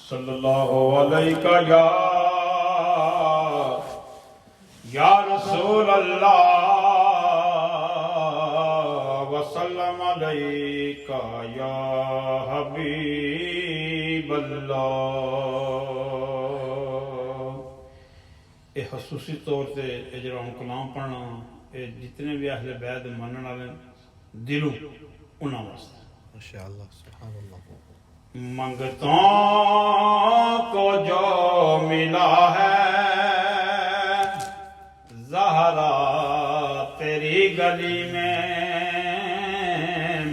صلی اللہ علیہ یا رسول اللہ وسلم علیہ یا حبیب اللہ۔ یہ خصوصی طور سے جڑا ہوں کلام پڑھنا یہ جتنے بھی اہل بیت منن والے دلوں انہاں واسطے ماشاءاللہ سبحان اللہ۔ منگتوں کو جو ملا ہے زہرا تیری گلی میں،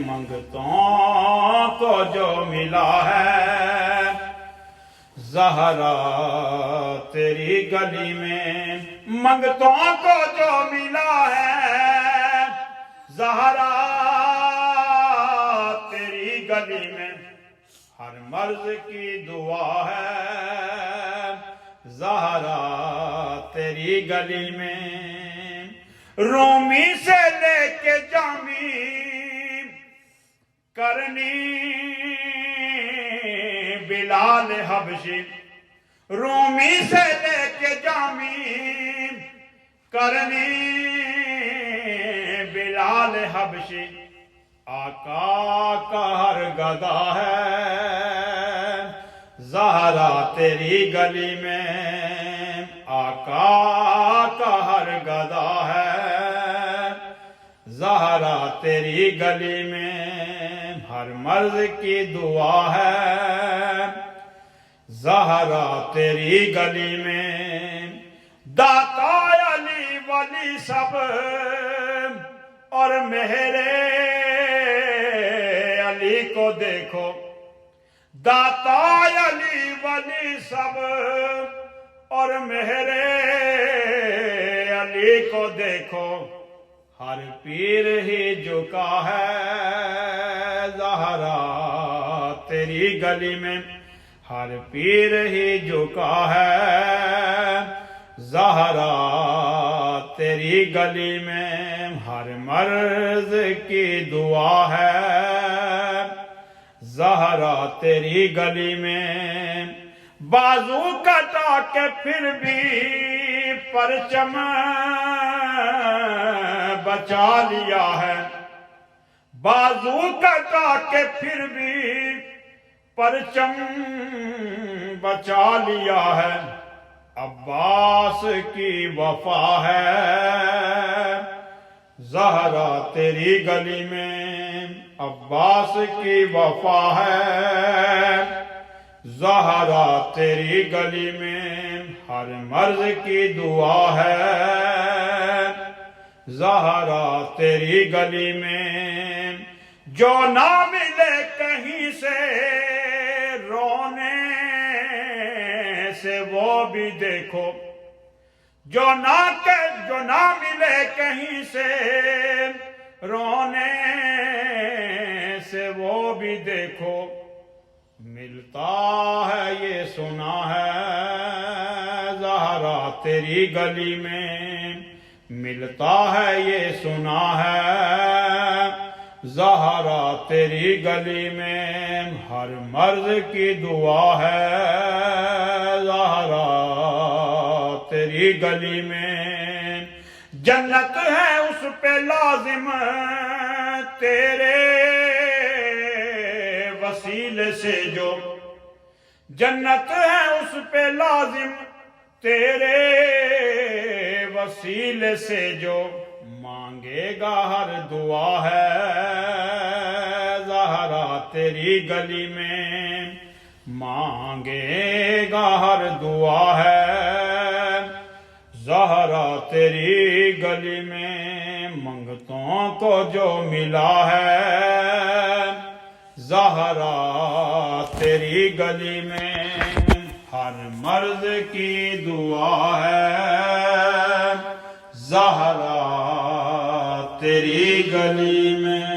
منگتوں کو جو ملا ہے زہرا تیری گلی میں، منگتوں کو جو ملا ہے زہرا تیری گلی میں، ہر مرض کی دعا ہے زہرا تیری گلی میں، رومی سے لے کے جامی کرنی بلال حبشی، رومی سے لے کے جامی کرنی بلال حبشی، آقا کا ہر گدا ہے زہرا تیری گلی میں، آقا کا ہر گدا ہے زہرا تیری گلی میں، ہر مرض کی دعا ہے زہرا تیری گلی میں، داتا علی ولی سب اور میرے علی کو دیکھو، داتا علی ولی سب اور میرے علی کو دیکھو، ہر پیر ہی جھکا ہے زہرا تیری گلی میں، ہر پیر ہی جھکا ہے زہرا تیری گلی میں، ہر مرض کی دعا ہے زہرا تیری گلی میں، بازو کٹا کے پھر بھی پرچم بچا لیا ہے، بازو کٹا کے پھر بھی پرچم بچا لیا ہے، عباس کی وفا ہے زہرا تیری گلی میں، عباس کی وفا ہے زہرا تیری گلی میں، ہر مرض کی دعا ہے زہرا تیری گلی میں، جو نہ ملے کہیں سے رونے سے وہ بھی دیکھو، جو نہ ملے کہیں سے رونے سے وہ بھی دیکھو، ملتا ہے یہ سنا ہے زہرا تیری گلی میں، ملتا ہے یہ سنا ہے زہرا تیری گلی میں، ہر مرض کی دعا ہے زہرا تیری گلی میں، جنت ہے اس پہ لازم تیرے وسیلے سے جو، جنت ہے اس پہ لازم تیرے وسیلے سے جو، مانگے گا ہر دعا ہے زہرا تیری گلی میں، مانگے گا ہر دعا ہے زہرا تیری گلی میں، منگتوں کو جو ملا ہے زہرا تیری گلی میں، ہر مرض کی دعا ہے زہرا تیری گلی میں۔